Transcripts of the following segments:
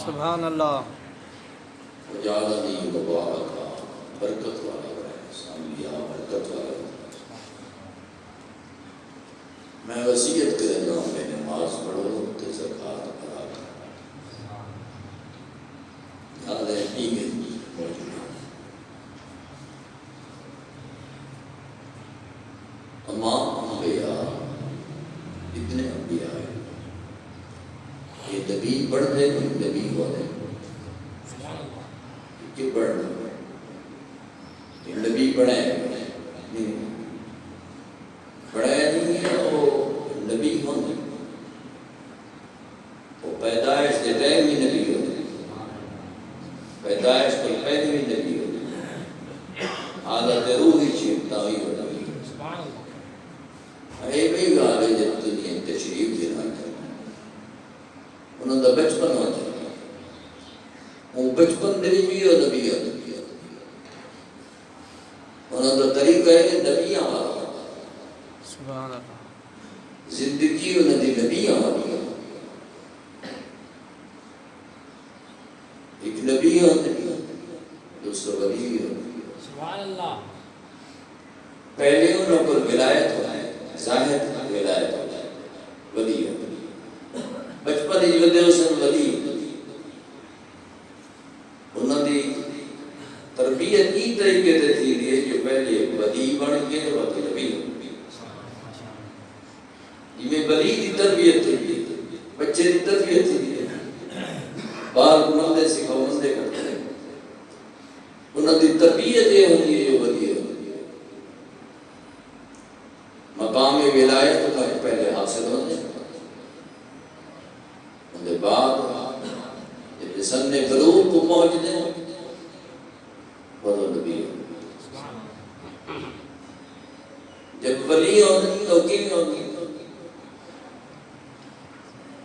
سبحان اللہ. وجعلنی مبارکا، برکت والا بنائے، انبیاء برکت والا بنائے. میں وصیت کرتا ہوں کہ نماز پڑھو تے زکوٰۃ ادا کرو. یاد ہے نیت موجود ہے. تمام انبیاء، اتنے انبیاء ہیں، یہ نبی بڑھ گئے، نبی ہوتے کہ بڑھ گئے نبی بڑھے نہیں بڑھے نہیں ہے. وہ نبی ہوتے، وہ پیدائش کے ٹائم بھی نبی ہوتے، پیدائش کے پہلے بھی نبی ہوتے. حالت روحی چیمتا ہوئی ہوتا ہے بھی گال ہے. جب دنیا تشریف دینا انہوں نے بچپن ہو جائے، وہ بچپن دے بھی ہو نبی ہو، انہوں نے طریقہ ہے نبی آمارا. سبحان اللہ. زندگی انہوں نے نبی آماری. ایک نبی ہو، دوسرا ولی ہو. سبحان اللہ. پہلے انہوں کو ولایت ہونا ہے، ظاہر ولایت ہونا ہے، ولی ہو. بچپن ہی جو دے سن ولی انہوں نے تربیت کی طریقے سے تھی ہے جو پہلے ولی بن کے اور نبی ہو. یہ ولی کی تربیت تھی، بچے کی تربیت تھی. بار بندے سکھاؤ بندے کرتے ہیں، انہوں نے تربیت یہ ہوتی ہے جو ولی ہو. مقام ولایت کا پہلے حاصل ہونے ان کے بعد جب سن بلوغ کو پہنچ دیں وہ نبی ہو. جب ولی ہوگی تو کی ہوگی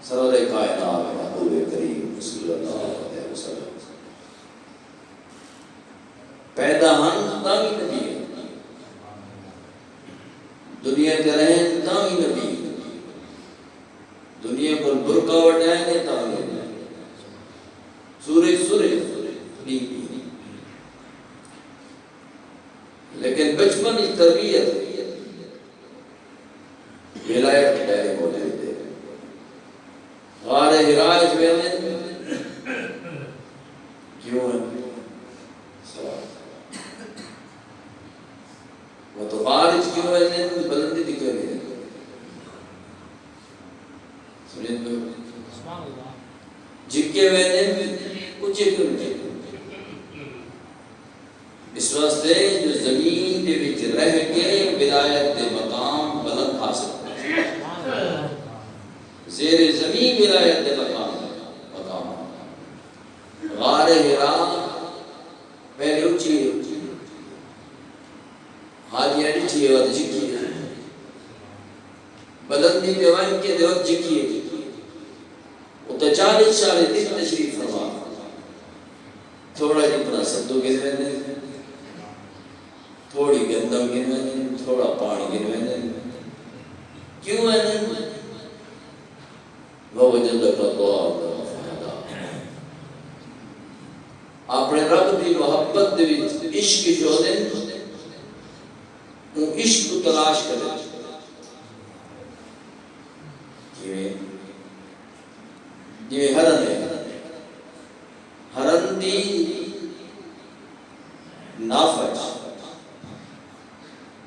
سرور کائنات محبوب کریم صلی اللہ علیہ وسلم پیدا ہن تاکہ نبی ہے. برقع وٹائیں گے تاکہ سورج لیکن بچپن کی تربیت ولایت کے دائرے موجود ہے. غار حراء میں کیوں ہے وہ تو خارج کیوں ہے بلندی دکھے گئے سنیں تو جھکے ہوئے نے اونچے کیوں نہیں. اس واسطے جو زمین دے وچ رہ کے ولایت دے مقام بلند حاصل زیر زمین ولایت دے مقام غار حراء پہلے اونچی حاجیاں ڈٹھی ہے وقت جھکی ہے بلندی پہ وائن کے دے وقت جھکی ہے وہ تو 40 سال دن تشریف فرما تھوڑا جتنا سبدو گنوے دے تھوڑی گندم گنوے دے تھوڑا پانی گنوے دے کیوں ہے وَوَجَدَكَ ضَالًّا فَهَدَىٰ. اپنے رب دی محبت دے وچ عشق جو دے وہ عشق کو تلاش کرے جی ہرن ہے ہرن دی نافج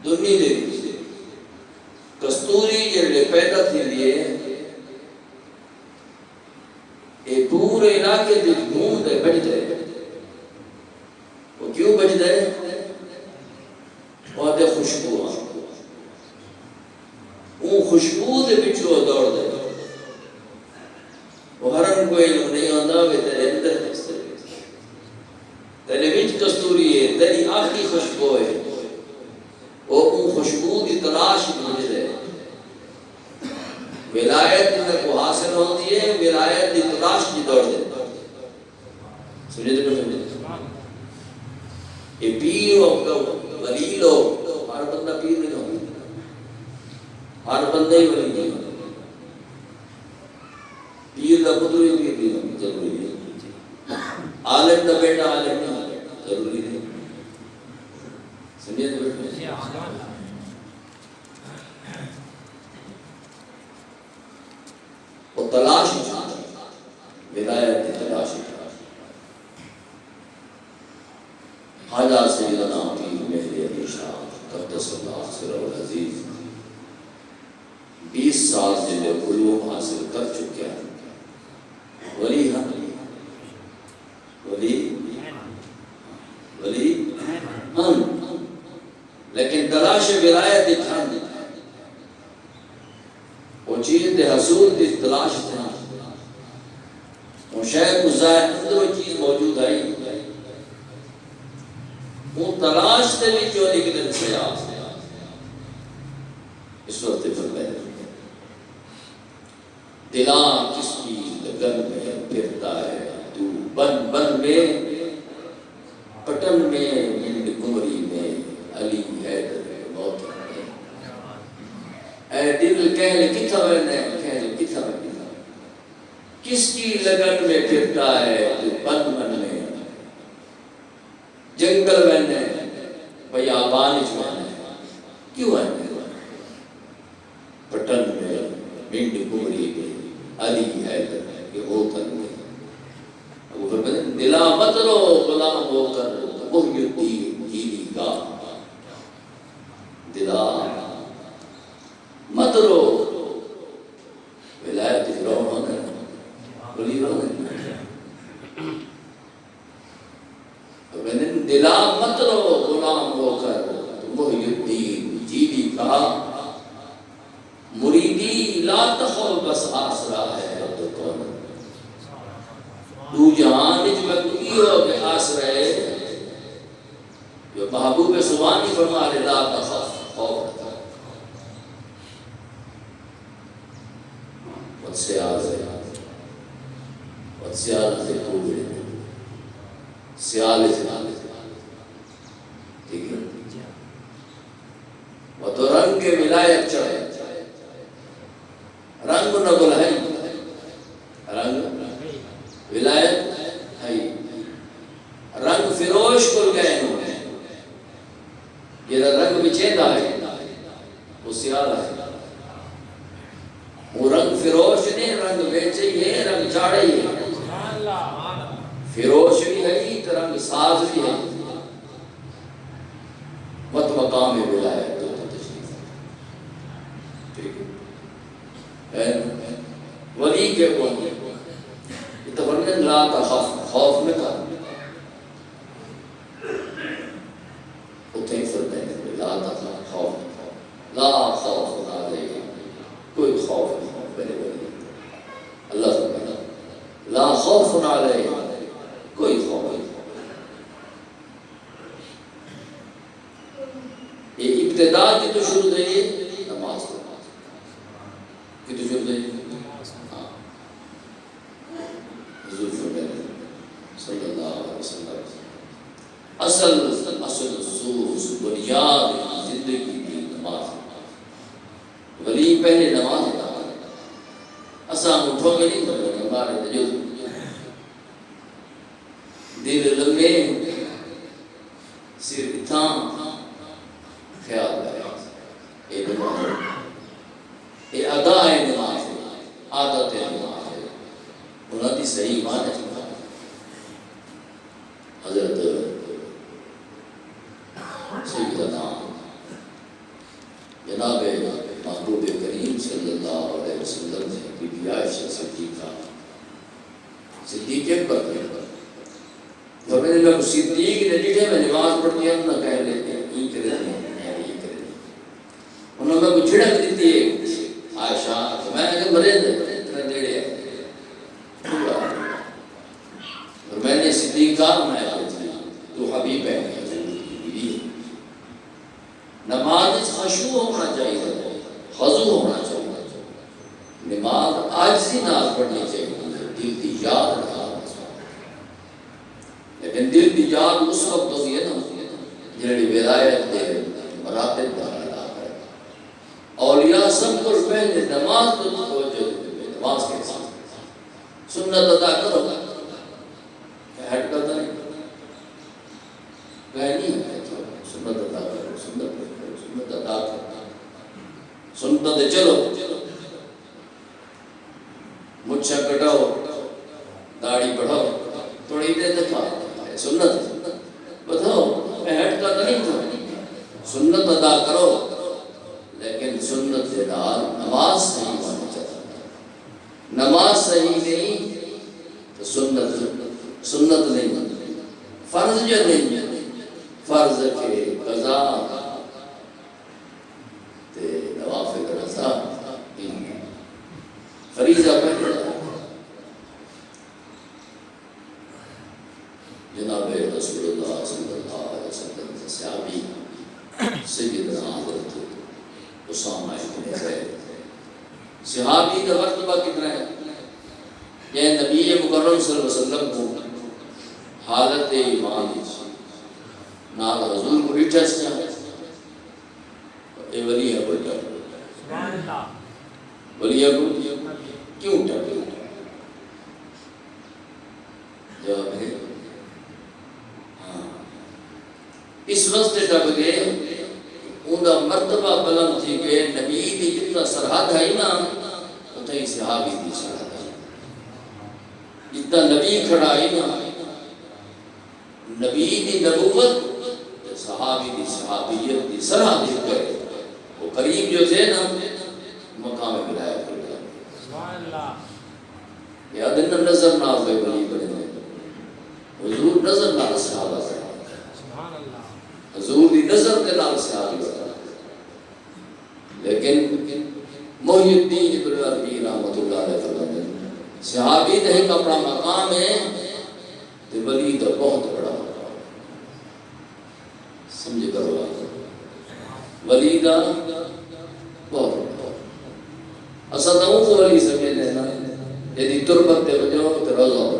دنیا دے وچ کستوری جڑے پیدا تھی لیے اے پورے علاقے دے گھوم دے بج دے وہ کیوں بج دے وہ دے خوشبو وہ خوشبو دے بچو دوڑ دے وہ ہرن کوئی لوگ نہیں آندہ وے تیرے اندر تیرے بچ کستوری ہے تیری آخری خوشبو ہے وہ خوشبو کی تلاش بج دے ولایت اندر کو حاصل ہوتی ہے ولایت کی تلاش کی دوڑ دے سنیے تو یہ پیر ہو ولی لوگ ہر بندہ پیر نہیں ہوتا ہر بندہ ہی ولی نہیں ہوتا پیر کا پتر ہی پیر نہیں ہوتا ضروری ہے عالم کا بیٹا عالم نہیں ہوتا ضروری ہے سنیے تو وہ تلاش ولایت کی تلاش خواجہ سیدنا پیر مہدی علی شاہ قدس اللہ سرہ العزیز 20 سال جنہیں علوم حاصل کر چکے ہیں ولی ہم لیکن تلاش ولایت کی تھان وہ چیز دے حصول دی تلاش تھا وہ شاید مزاحب اندر وہ چیز موجود ہے وہ تلاش دے بھی جو نکلن سے آپ اس وقت فرمائے دلان کس کی لگن میں پھرتا ہے تو بن میں پٹن میں ہند کمری میں علی حیدر موت ہے اے دل کہل کتھا بنے کہل کتھا بنے کس کی لگن میں پھرتا ہے تو بن میں جنگل بنے بیابان بنے کیوں ہے پٹن میں ہند کمری میں علی حیدر یہ ہوتن میں دلا مت رو غلام ہو کر محی الدین جیلی کا دلا مت رو ولایت رو ہونا بلی رو دلا مت رو غلام ہو کر محی الدین جیلی کا مریدی لا تخو بس آسرا ہے تو کون دو جہان جو بکی ہو کہ آسرا ہے جو محبوب سبحانی فرما رہے لا تخف خوف وَتْسِيَالَ تِكُوبِرِ سیال ٹھیک ہے وہ تو رنگ ولایت چڑھے رنگ نہ بلائیں ولایت ہے رنگ فروش کو گئے انہوں نے یہ رنگ بچیندہ ہے وہ سیاہ ہے وہ رنگ فروش نہیں رنگ بیچے یہ رنگ چاڑے ہی فروش بھی ہے تو رنگ ساز بھی ہے مت مقام ولایت تو تشریف ٹھیک ہے ولی کے کون یہ تو فرمایا لا تخف خوف نہ کر اتنے فرمایا لا تخف خوف لا خوف علیہم کوئی خوف نہیں میرے ولی اللہ فرمایا لا خوف علیہم کوئی خوف نہیں یہ ابتدا کی تو شروع ہے نماز کی تو شروع ہے حضور فرمایا صلی اللہ علیہ وسلم اصل سوز بنیاد زندگی کی نماز ولی پہلے نماز ادا اساں اٹھو گے نہیں تو ہمارے تجربے دل لمبے سر اتھاں خیال کرے یہ نماز یہ ادا ہے نماز عادت ہے نماز انہوں نے صحیح معنی ہے حضرت سیدنا جناب محبوب کریم صلی اللہ علیہ وسلم نے بی بی عائشہ صدیق اکبر تو میں نے صدیق نے لکھے میں نماز پڑھتی ہوں نہ کہہ لیتے ہیں یہ کرے یہ کرے انہوں نے کچھ جھڑک دیتی ہے عائشہ تو میں نے مرے اتنا نیڑے اور میں نے صدیق کہا میں تو حبیب ہے نماز خشوع ہونا چاہیے خضوع ہونا چاہیے نماز عاجزی نال پڑھنی چاہیے دل کی یاد رہا لیکن دل کی یاد اس وقت ہوتی ہے نا جنہی ولایت دے مراتب دا ادا کرے اولیاء سب کو پہلے نماز تو توجہ دیتے نماز کے ساتھ سنت ادا کرو ہٹ کرتا نہیں کہہ نہیں سنت ادا کرو سنت ادا کرو سنت چلو مچھا کٹاؤ داڑھی بڑھاؤ تھوڑی دیر دکھا سنت بتاؤ میں ہٹ کا نہیں تھا سنت ادا کرو لیکن سنت کے نال نماز صحیح ہونا چاہتا نماز صحیح نہیں تو سنت نہیں فرض جو نہیں فرض کے قضا تے نوافل رضا فریضہ پہلے جناب رسول اللہ صلی اللہ علیہ وسلم سے صحابی سیدنا حضرت اسامہ ابن زید صحابی کا مرتبہ کتنا ہے یہ نبی مکرم صلی اللہ علیہ وسلم کو حالت ایمان نال حضور کو ریٹھا سے اے ولی ہے بلٹا سبحان اللہ ولی ہے کیوں ٹھا جواب ہے اس وقت ٹپ گئے ان کا مرتبہ بلند تھی کہ نبی کی جتنا سرحد ہے نا اتنا ہی صحابی کی سرحد ہے جتنا نبی کھڑا ہے نا نبی کی نبوت صحابی کی صحابیت کی سرحد ہی کرے وہ قریب جو تھے نا مقام ولایت کر گیا سبحان اللہ یا دن نظر نہ ہوئے ولی بنے حضور نظر نہ صحابہ سے حضور دی نظر کے نال صحابی ہوتا لیکن محی الدین ابن عربی رحمت اللہ علیہ فرماتے ہیں صحابی نہیں اپنا مقام ہے تو ولی دا بہت بڑا مقام سمجھے کرو ولی دا بہت بڑا اصلا نمو کو ولی سمجھے لینا یدی تربت تے بجاؤ تو روزہ ہو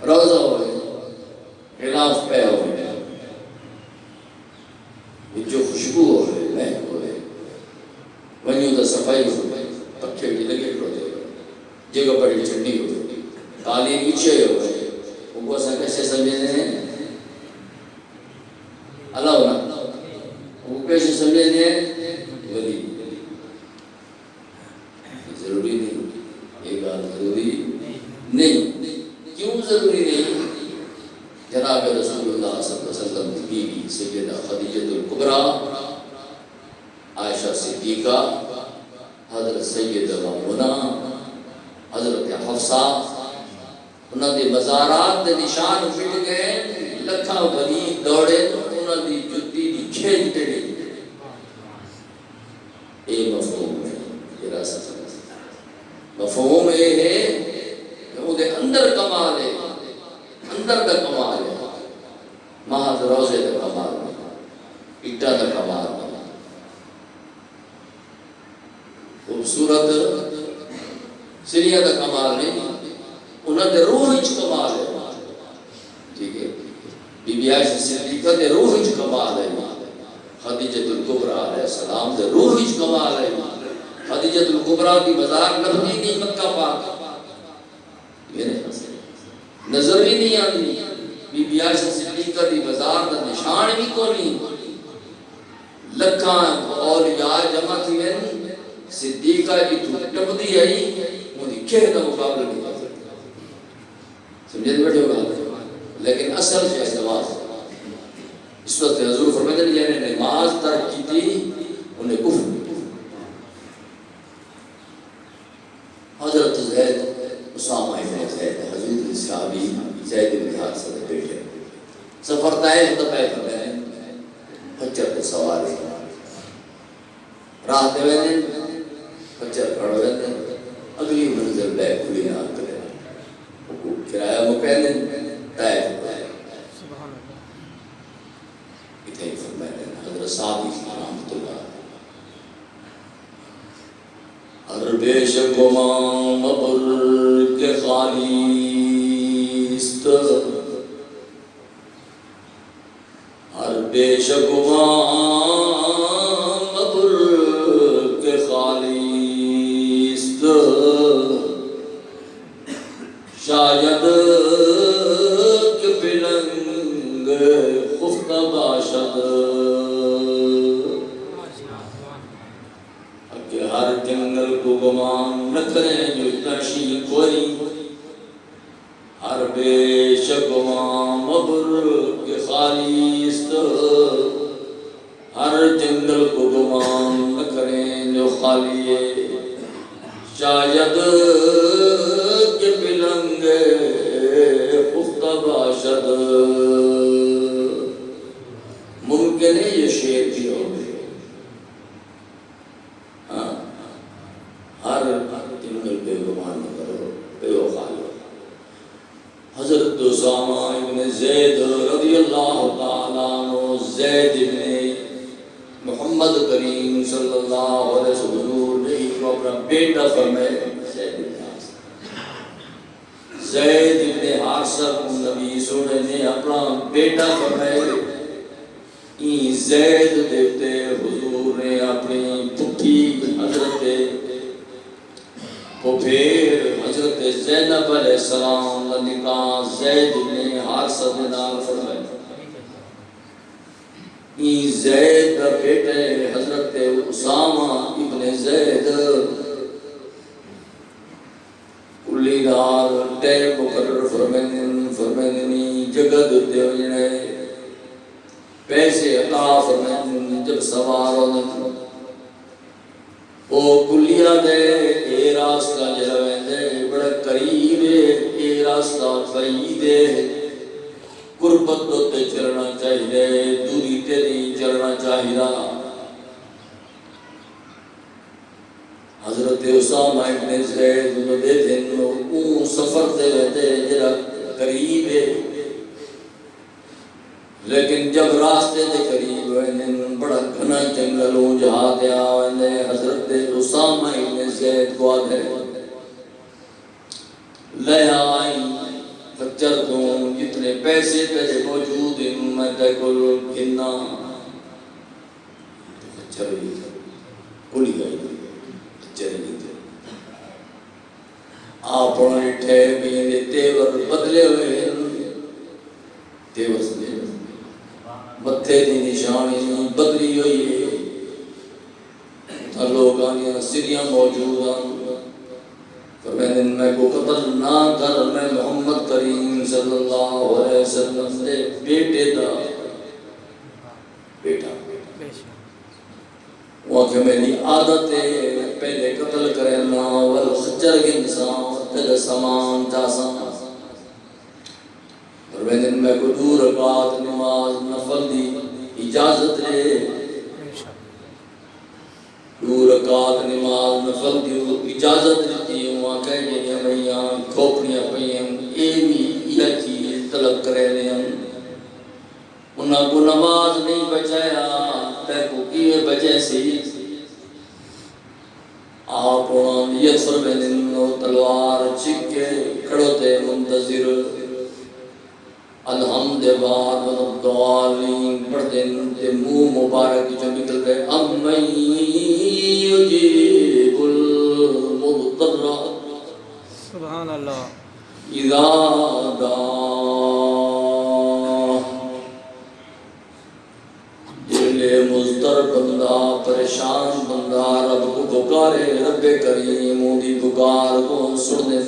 روزہ ہوئے خلاف پہ ہوئے جو خوشبو ہوئے مہک ہوئے ونیو دا صفائی ہوئے پٹھے بھی لگے کھڑوتے جگہ بڑی ٹھنڈی ہو گئی قالین اچھے ہو گئے ان کو ایسا کیسے سمجھتے ہیں اللہ ہونا وہ کیسے سمجھتے ہیں ولی ضروری نہیں یہ بات ضروری نہیں کیوں ضروری نہیں جناب رسول اللہ صلی اللہ علیہ وسلم کی بیوی سیدہ خدیجہ الکبریٰ عائشہ صدیقہ حضرت سیدہ میمونہ حضرت حفصہ انہوں نے مزارات دے نشان پٹ گئے لکھاں ولی دوڑے انہوں نے جتی دی کھینچتے گئے اے مفہوم ہے یہ راست مفہوم یہ ہے کہ وہ دے اندر کمال ہے اندر دا کمال ہے محض روزے دا کمال ہے اٹا دا کمال ہے خوبصورت سریہ دا کمال نہیں انہوں دے روح اچ کمال ہے ٹھیک ہے بی بی عائشہ صدیقہ دے روح اچ کمال ہے خدیجہ الکبریٰ علیہ السلام دے روح اچ کمال ہے خدیجہ الکبریٰ کی مزار لبنی نہیں مکہ پاک نظر ہی نہیں آتی بی بی عائشہ صدیقہ دی مزار دا نشان بھی کو نہیں لکھاں اولیاء جمع تھی وین صدیقہ کی تو ٹپ دی آئی مجھے کہہ دا مقابلہ نہیں سمجھے بیٹھے ہوگا لیکن اصل سے نماز اس وقت حضور فرماتے ہیں جنہیں نماز ترک کی تھی انہیں کفر حضرت زید اسامہ ابن زید حضور صحابی زید بن حارثہ کے بیٹے سفر طائف طائف میں خچر پہ سوار ہے راہ دے وینے خچر کھڑ وینے اگلی منزل بیک کھلی نہ کرے کرایہ مکین طائف اتنے ہی فرمائے حضرت صحابی رحمت اللہ ہر بے شک گمان مبر کے خالیست ہر بے شک گمان مبر کے خالیست شاید کہ پلنگ خفتہ باشد کہ ہر جنگل کو گمان نہ کریں جو تشی کوئی ہر بے شک گمان مبر کے خالیست ہر جنگل کو گمان نہ کریں جو خالی ہے شاید کہ پلنگ خفتہ باشد ممکن ہے یہ شعر بھی ہو ہر جنگل پہ گمان نہ کرو بے وقال حضرت اسامہ ابن زید رضی اللہ تعالیٰ عنہ زید ابن محمد کریم صلی اللہ علیہ وسلم نے کو اپنا بیٹا فرمائے زید ابن حارثہ نبی سونے نے اپنا بیٹا فرمائے این زید دیتے حضور نے اپنی پٹھی حضرت پھر حضرت زینب علیہ السلام کا نکاح زید ابن حارثہ کے نام فرمائے این زید کا بیٹے حضرت اسامہ ابن زید کلی دار ٹیم مقرر فرمائنی جگہ دیتے ہو جنہیں پیسے عطا فرمائنی جب سوار ہونے او کلیہ دے اے راستہ جلویں دے بڑا قریب ہے اے راستہ بعید ہے قربت تے چلنا چاہیے دوری تے نہیں چلنا چاہیے حضرت اسامہ ابن زید جو دیتے ہیں وہ سفر تے رہتے جرا قریب ہے لیکن جب راستے دے قریب ہوئے بڑا گھنا جنگلوں جہاں دیا ہوئے حضرت اسامہ ابن زید کو آدھے لے آئی خچر دوں جتنے پیسے تیرے موجود ہیں میں تے کو گھننا خچر ہی کھلی گئی خچر ہی تھے آپ ڈھے بھی تیور بدلے ہوئے تیور سے متھے دی نشانی بدلی ہوئی ہے لوگاں سریاں موجود ہیں فرمائے میں کو قتل نہ کر میں محمد کریم صلی اللہ علیہ وسلم دے بیٹے دا بیٹا وہ کہ میری عادت ہے پہلے قتل کرنا والخجر کے انسان تیرے سامان جاسا فرمائے میں کو دو رکعت نماز نفل دی اجازت ہے دو رکعت نماز نفل دی اجازت دیتی ہے وہاں کہہ گئے ہیں بھئیاں کھوپڑیاں پئی ہیں اے بھی یہ چیز طلب کرے لیں انہاں کو نماز نہیں بچایا تے کو کیے بچے سی آپ نیت فرمائے تلوار چھکے کھڑوتے منتظر الحمد بعد والضالین پڑھتے تے منہ مبارک جو نکل گئے امن یجیب المضطر سبحان اللہ اذا دعا جلے مضطر بندہ پریشان بندہ رب کو پکارے رب کریم دی پکار کو سن دے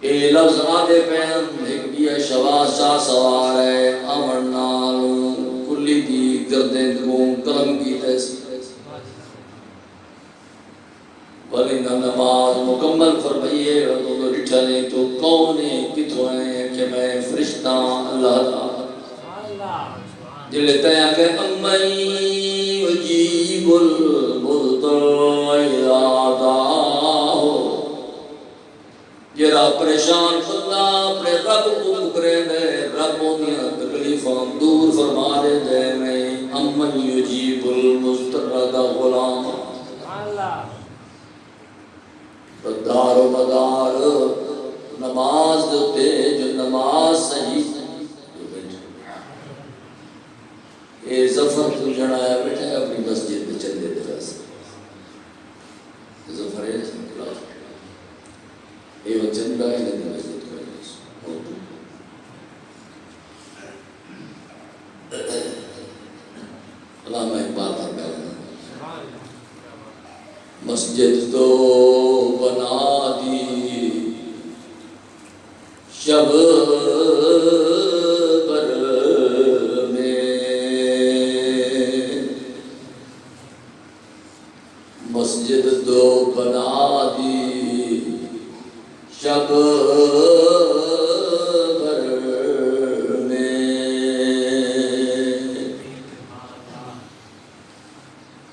اے لفظ آدھے پہن ایک بھی شواز شاہ سوار ہے امر نالوں کلی دی گردیں کو قلم کی تیسی ولی نماز مکمل فرمائیے تو لٹھا نہیں تو کون ہے کتوں ہیں کہ میں فرشتہ اللہ تعالیٰ جلے تیاں کہ امن یجیب المضطر اذا دعاہ جرا پریشان بندہ اپنے رب کو پکرے دے رب دیا تکلیفاں دور فرما دے میں امن یجیب المضطر دا غلام دار و مدار نماز دے جو نماز صحیح اے ظفر تو جڑایا بیٹھا اپنی مسجد میں چلے دے سے ظفر ہے کلاس اے وچن رہا ہے لیکن مسجد کو علامہ اقبال فرمایا مسجد تو بنا دی شب بر میں مسجد تو بنا دی شب بر میں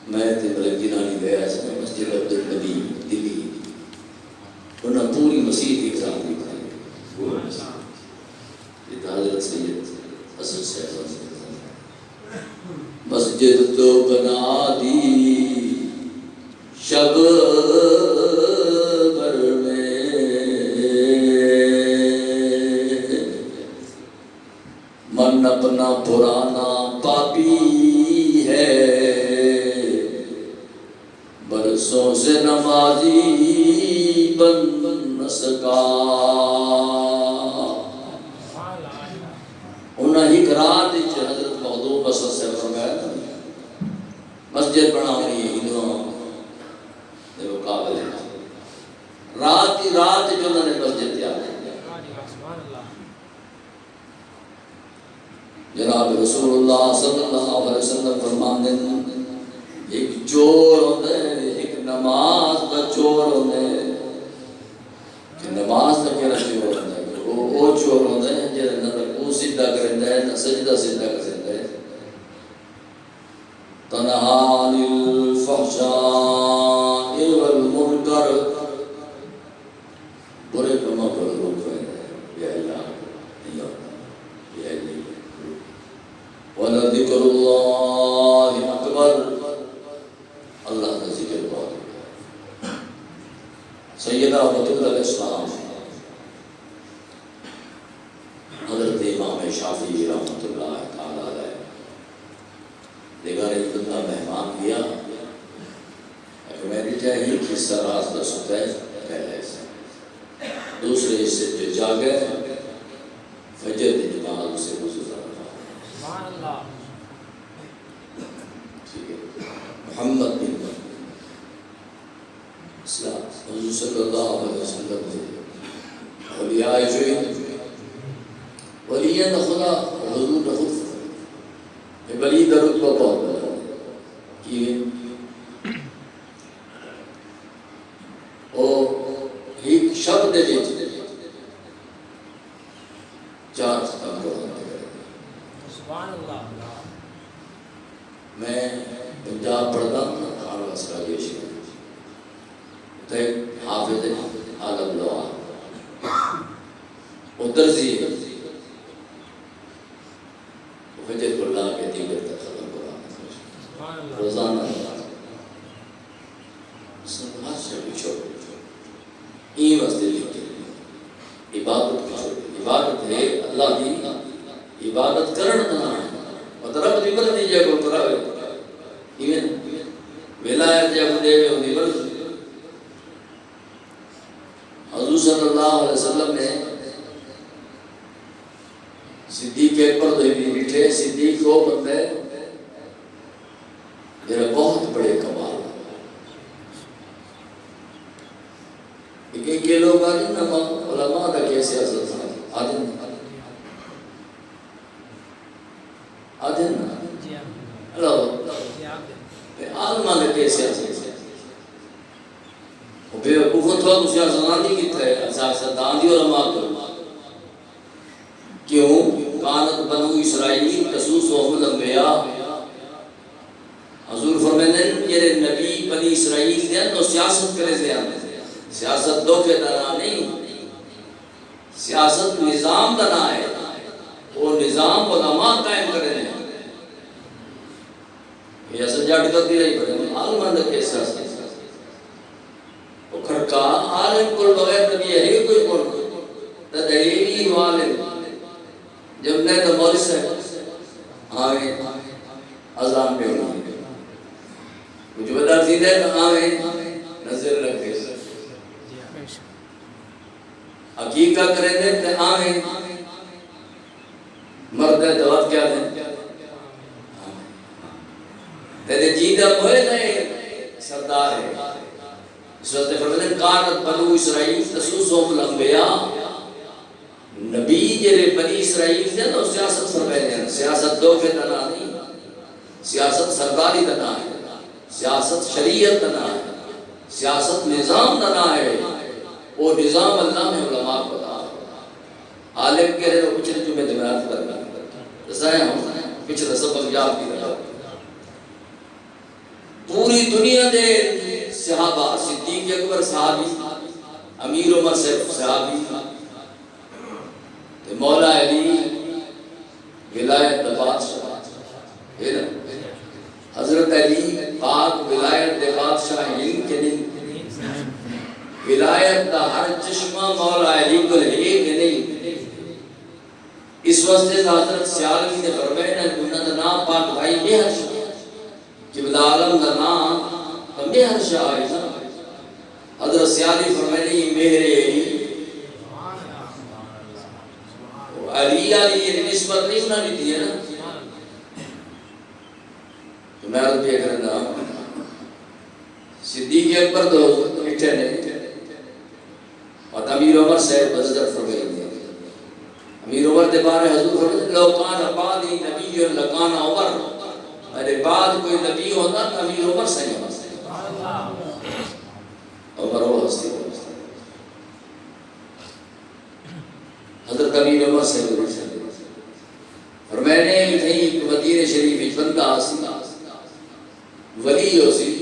میں تمہیں گنانی گیا اس میں مسجد عبدالنبی دلی انہوں نے پوری مسجد کی اقسام کی حضرت سید حسن صاحب مسجد تو بنا دی شب بر میں من اپنا پرانا پاپی ہے برسوں سے نمازی بن نہ سکا انہاں ہی رات حضرت مخدوم بصر سے فرمایا مسجد بناونی ہے ہندوؤں دیکھو قابل ہے رات ہی رات جو انہوں نے مسجد تیار ہے جناب رسول اللہ صلی اللہ علیہ وسلم فرماندے ایک چور ہوتا ہے ایک نماز کا چور ہوتا ہے کہ نماز کا کیا چور ہوتا ہے وہ چور ہوتا ہے جنہاں نہ رکوع سیدھا کرتا ہے نہ سجدہ سیدھا کرتا ہے تنہا عن الفحشاء والمنکر برے کاموں پر روک رہے ہیں یا اللہ نہیں ہوتا یا اللہ وَلَذِكْرُ اللَّهِ أَكْبَرُ اللہ کا ذکر بہت ہے سیدہ رحمۃ اللہ السلام حضرت امام شافعی رحمۃ اللہ تعالیٰ علیہ دیگر ایک بندہ مہمان گیا کہ میں یہی حصہ رات کا سوتا ہے پہلا حصہ، دوسرے حصے جو جاگے فجر کی نماز اسے گزارا سبحان اللہ ٹھیک ہے۔ محمد بن اسلام حضور صلی اللہ علیہ وسلم سے اولیاء جو ولیان خدا حضور نے خود فرمایا ولی کا رتبہ بہت بڑا ہے کہ ایک شبد دے چار ختم کرتے سبحان اللہ میں پنجاب پڑھتا ہوں خان واسرا گیشی حافظ عالم لوہا ادھر سے فجر کو لا کے دیگر تک ختم قرآن روزانہ سنبھال سے بھی چھوڑ این واسطے لکھتے عبادت کی چھوڑ عبادت ہے اللہ کی عبادت کرن نہ مطلب نہیں بدل جائے کو کراوے ایون ولایت جب دے میں ہوئی بدل حضور صلی اللہ علیہ وسلم نے صدیق اکبر دو بھی بیٹھے صدیق کو بندے میرا بہت بڑے کمال ایک یہ لوگ آدھے نا علماء دا کیسے اثر تھا آدھے نا علماء دا کیسے اثر تھا بے وقوفت ہوا تو سیاستان نہیں کتا ہے سیاستان دی علماء کو کیوں کانت بنو اسرائیل تسوس و الانبیاء حضور فرمائے یہ نبی بنی اسرائیل دے تو سیاست کرے سے آنے سیاست دو کے دنا نہیں سیاست نظام دنا ہے وہ نظام علماء قائم کرے ہیں یہ سجاٹ کر دی رہی پڑے عالمان دے سیاست وہ کھڑکا عالم کل بغیر نبی ہے کوئی کون تدہیری والد جب نے تو مولوی سے آئے اذان پہ ہونا کچھ بتا سیدھے تو آئے نظر رکھے حقیقہ کریں دے تو آئے مرد ہے دوات کیا دیں تیرے جیدہ موئے نئے سردار ہے اس وقت فرمائے کانت بنو اسرائیل تسوسهم الانبیاء نبی جرے بنی اسرائیل سے تو سیاست فرمائے سیاست دو کے دنا نہیں سیاست سرداری دنا ہے سیاست شریعت دنا ہے سیاست نظام دنا ہے وہ نظام اللہ میں علماء کو دا عالم کہہ رہے ہو پچھلے جمعے جمعات کرنا رسائے ہم پچھلے سبق یاد کی رہا پوری دنیا دے صحابہ صدیق اکبر صحابی امیر عمر صحابی مولا علی ولایت بادشاہ حضرت علی پاک ولایت بادشاہ ہند کے نہیں ولایت دا ہر چشمہ مولا علی کو ہے کہ نہیں اس واسطے حضرت سیالوی نے فرمایا نا انہاں دا نام پاک بھائی میں ہر قبلہ عالم دا نام میں ہر شاہ آئی حضرت سیالوی فرمایا نہیں میرے علی علی یہ نسبت نہیں ہونا نہیں دی ہے نا تو میں عرض بھی کرنا صدیق اکبر تو بیٹھے نے اور امیر عمر صاحب بزرگ فرمائے امیر عمر دے بارے حضور فرمائے لو کان بعدی نبی لکان عمر میرے بعد کوئی نبی ہوتا تو امیر عمر صاحب عمر وہ ہستی حضرت امیر عمر صاحب اور میں نے کہیں مدینہ شریف بندہ حاصل ولی ہو سی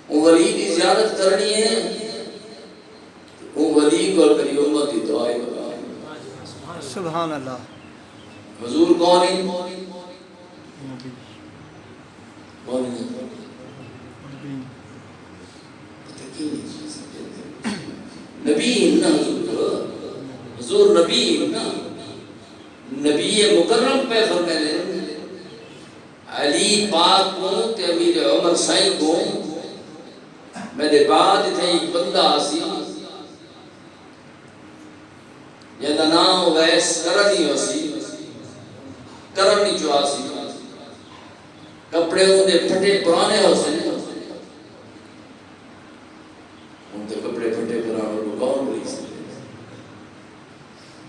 وہ ولی کی زیادت کرنی ہے وہ ولی کو کری امت کی دعائیں بتا سبحان اللہ حضور کون ہے کون ہے نبی نا حضور نبی نا نبی مکرم پہ فرمائے علی پاک کو کہ امیر عمر سائی کو میرے بعد تھے ایک بندہ آسی جہاں نام ویس کرنی ہوسی کرنی جو آسی کپڑے ان دے پھٹے پرانے ہوسے ان دے کپڑے پھٹے پرانے لوگ کون بڑی سے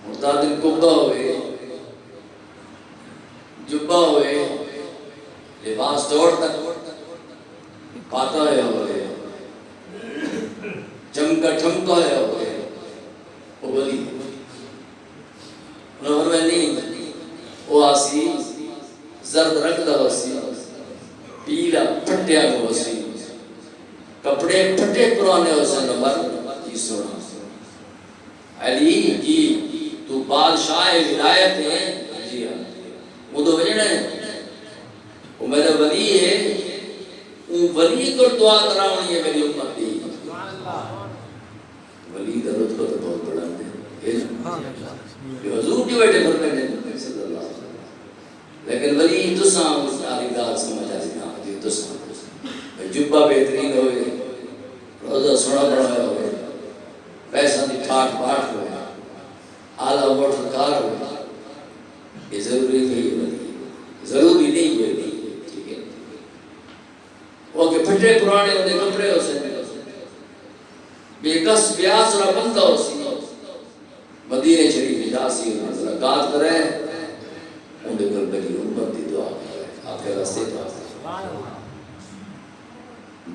مرتاد دن کبہ ہوئے جبہ ہوئے لباس دوڑ تک پاتا ہوئے چمکا ٹھمکا ہوئے وہ بلی انہوں نے نہیں وہ آسی زرد رنگ دا ہوسی پیلا پھٹیا ہوسی کپڑے پھٹے پرانے ہوسے نمبر کی سونا علی کی تو بادشاہ ولایت ہے جی ہاں وہ تو وجہ ہے وہ میرا ولی ہے وہ ولی کو دعا کراؤنی ہے میری امت دی ولی کا رتبہ تو بہت بڑا ہے حضور کی بیٹے فرمائے ہیں صلی اللہ علیہ وسلم لیکن ولی تساں اس آلی داد سمجھ آئی نا جی تساں جبہ بہترین ہوئے روزہ سونا بڑھایا ہوئے پیسہ دی ٹھاٹ پاٹ ہوئے آلہ موٹر کار ہوئے یہ ضروری نہیں ہے ولی ضروری نہیں ہے ٹھیک ہے وہ کہ پھٹے پرانے انہیں کپڑے ہو سے بے کس بیاس را بندہ ہو سی مدینہ شریف جاسی ملاقات کرے ان کے گھر بلی امت دی دعا کرے آپ کے راستے دعا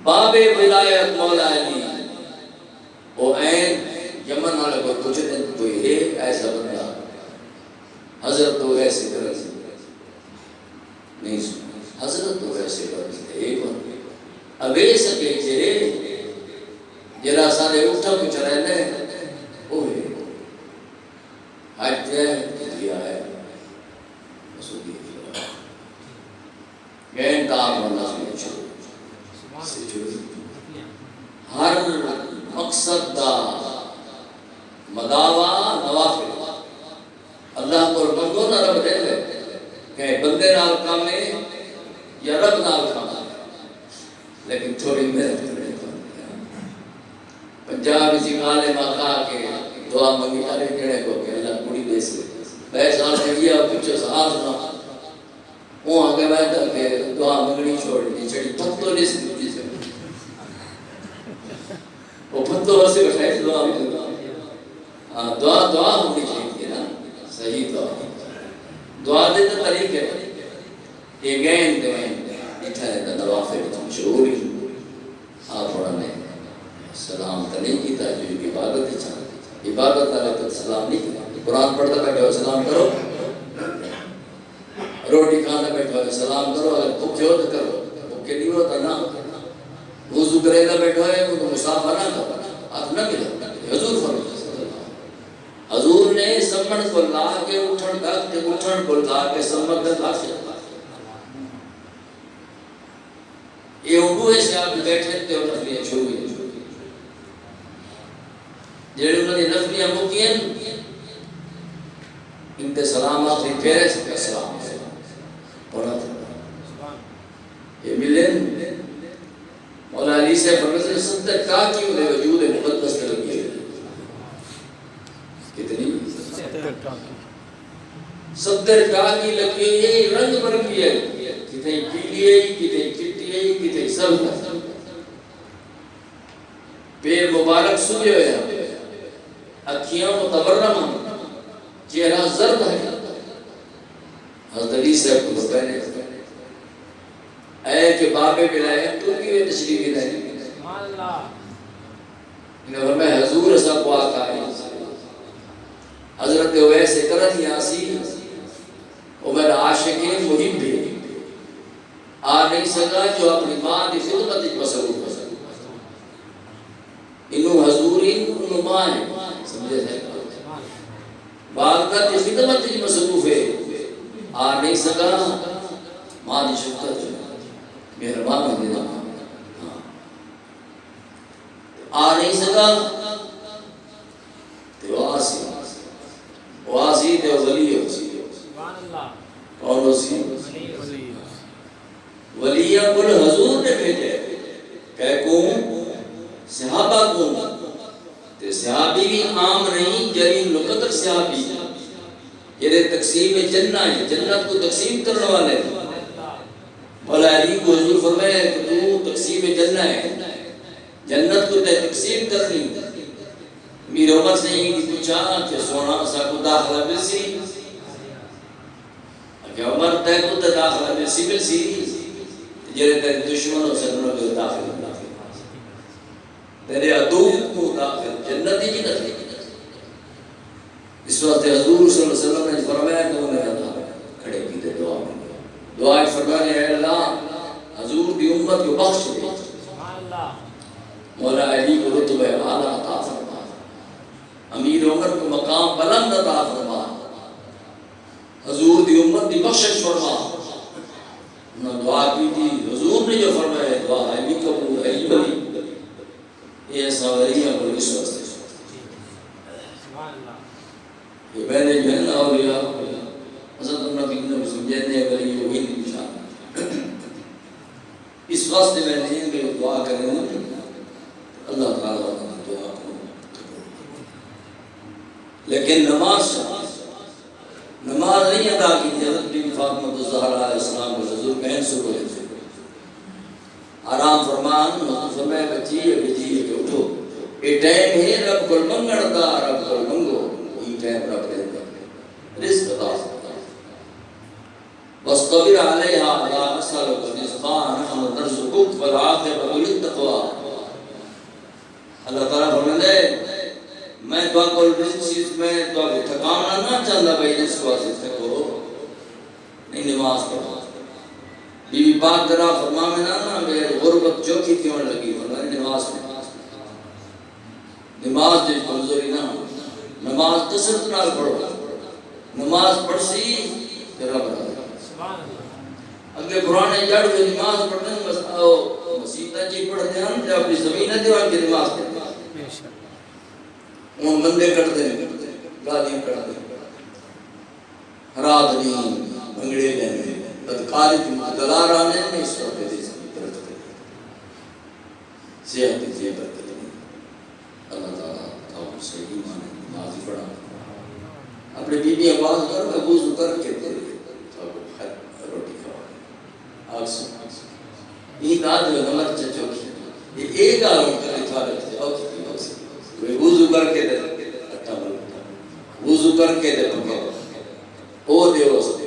باب ولایت مولا علی وہ این یمن والے کو کچھ دن کوئی ہے ایسا بندہ حضرت تو ایسے کرے نہیں سنا حضرت تو ایسے کرے ایک بار ابے سکے چرے جرا سارے اٹھا کچھ رہنے اوہ حج دیا ہے مسودی گین کام ہونا سے چھوڑ ہر مقصد دا مداوا نوافل اللہ کو بندوں نہ رب دے لے کہ بندے نال کام ہے یا رب نال کام ہے لیکن تھوڑی محنت کرے پنجاب اسی کالے ماں کہا کہ دعا منگی آرے کڑے کو کہ اللہ کڑی دے سے بیس آل نے گیا پچھو ساتھ نہ وہ آگے بیٹھا کہ دعا منگنی چھوڑ دی چھڑی پھتو نہیں سکتی سے وہ پھتو سے بٹھائے دعا منگا دعا ہونی چاہیے نا صحیح دعا دیتا طریقے یہ گین اٹھا ہے نوافل مشہوری آپ پڑھنے سلام تو نہیں کیتا جو کہ عبادت ہی چاہتا عبادت آلے تو سلام نہیں کیتا قرآن پڑھتا بیٹھے ہو سلام کرو روٹی کھانا بیٹھے ہو سلام کرو اگر بھوکے ہو تو کرو بھوکے نہیں ہوتا نا وضو کرے گا بیٹھے ہوئے وہ تو مسافہ نہ کرو آپ نہ ملا حضور فرمائے حضور نے سمن کو لا کے اٹھن کو لا کے سمن کا لا سے یہ اردو سے آپ بیٹھے تھے اور نفلیاں شروع ہوئی جیڑے انہوں نے نفلیاں مکیاں ان کے سلام آخری پھیرے سے کا سلام پڑھا تھا یہ ملین مولا علی سے فرمائے صدر کا کیوں دے وجود مقدس کے لگی ہے کتنی صدر کا کی لگی ہے یہ رنگ برنگی ہے کتنی پیلی ہے کتنی چٹی ہے کتنی سبز ہے پیر مبارک سجے ہوئے ہیں اکھیاں متبرم چہرہ زرد ہے حضرت علی صاحب کو بتانے اے کہ بابے بلائے تو کیوئے تشریفی نہیں انہیں فرمائے حضور سب کو آقا ہے حضرت ویسے کرنی آسی وہ میرا عاشق محب بھی آ نہیں سکا جو اپنی ماں دی خدمت مصروف ہو سکتا انہوں حضوری انہوں ماں ہے سمجھے ہے والدہ کی خدمت کی مصروف ہے آ نہیں سکا ماں دی شفقت مہربان ہو دینا آ نہیں سکا تو آسی تو ولی ہو سی کون ہو سی ولیہ کل حضور نے بھیجے کہ کون صحابہ کو تے صحابی بھی عام نہیں، جلیل القدر صحابی یہ تقسیم جنہ ہے، جنت کو تقسیم کرنے والے مولا علی کو حضور فرمائے کہ تو تقسیم جنہ ہے، جنت کو تقسیم کرنی۔ میر عمر سے یہ پوچھا کہ سونا سا کو داخلہ ملسی، کہ عمر تے کو داخلہ ملسی جرے تے دشمنوں سے انہوں نے داخل تیرے عدو کو داخل جنت ہی جنت ہی۔ اس وقت حضور صلی اللہ علیہ وسلم نے فرمایا کہ انہیں اللہ کھڑے کی دے دعا میں دعا فرمانے اے اللہ حضور دی امت کو بخش دے، مولا علی کو رتبہ اعلیٰ عطا فرما، امیر عمر کو مقام بلند عطا فرما، حضور دی امت دی بخشش فرما۔ انہوں دعا کی تھی، حضور نے جو فرمایا دعا علی قبول علی بلی یہ سواریہ کو اس وقت یہ پہلے جو ہے نا اولیاء حضرت نبی نے سمجھنے والی یہ وہی نشان اس وقت میں نہیں کہ دعا کریں اللہ تعالیٰ دعا کو لیکن نماز نہیں ادا کی حضرت بی فاطمہ الزہرا علیہ السلام کو حضور بہن سے بولے تھے آرام فرمان حضور فرمائے بچی کہ اٹھو یہ ٹائم ہے رب کو منگڑ دا رب کو منگو یہ ٹائم رب دے دا رزق عطا فرما واصطبر علیہا لا نسألک رزقا نحن نرزقک والعاقبۃ للتقوی۔ اللہ تعالیٰ فرماتے میں دعا کو رزق میں دعا کو تھکانا نہ چاہتا بھائی رزق واسطے تھکو نہیں نماز پڑھو۔ بی بی پاک درا فرما میں نا میرے غربت چوکی کیوں لگی فرمائے نماز میں نماز دی کمزوری نہ نماز کثرت نال پڑھو نماز پڑھ سی تیرا بڑا اگلے پرانے جڑ کے نماز پڑھتے ہیں بس آؤ مسیحہ جی پڑھتے ہیں جب اپنی زمین ہے دیوان کی نماز پڑھتے ہیں ان بندے کرتے ہیں گالیاں کرتے ہیں رات نہیں بھنگڑے لینے بدکاری کی دلار آنے میں اس وقت دیس کی برکت ہے صحت کی برکت ہے۔ اللہ تعالیٰ تاؤں صحیح مانے نمازی پڑھا اپنے بی بی آواز کر میں وضو کر کے دے روٹی کھاؤ آگ سن ایک آدھ میں نمر چچو کی یہ ایک آدھ کا اتھا رکھتے وہ وضو کر کے دے اٹھا بلکتا وضو کر کے دے پکے او دے ہو سکتے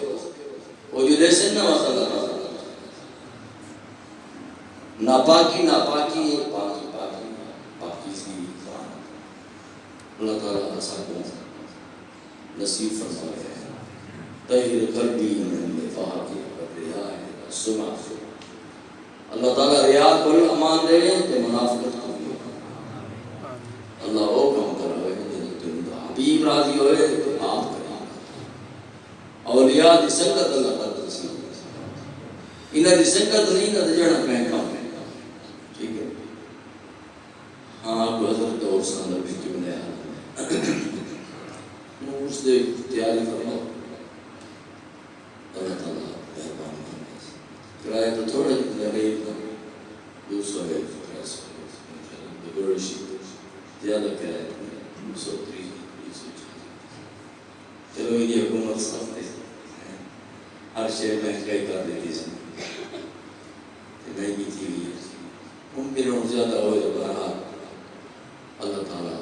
وہ جو دیسے نماز اللہ ناپاکی ناپاکی پاکی پاکی پاکی سی اللہ تعالیٰ صاحب نصیب فرمائے طہر قلبی من نفاقی ریا ہے سمع اللہ تعالیٰ ریا کو امان دے تو منافقت کو بھی اللہ او کام کر رہے ہیں حبیب راضی ہوئے تو آپ کریں اولیاء دی سنگت اللہ تعالیٰ نصیب انہاں دی سنگت نہیں نہ جڑا میں کام ہے ٹھیک ہے ہاں آپ حضرت اور ساندر بھی کیوں نے اس دے تیاری فرماؤ اللہ تعالیٰ مہربان کرایہ تو تھوڑا جتنا گئی اتنا 200 ہے 300 گوڑشی زیادہ کرایہ 230 چلو یہ حکومت ساتھ ہر شہر مہنگائی کر دیتی ہے مہنگی تھی ممکن اور زیادہ ہو جب اللہ تعالیٰ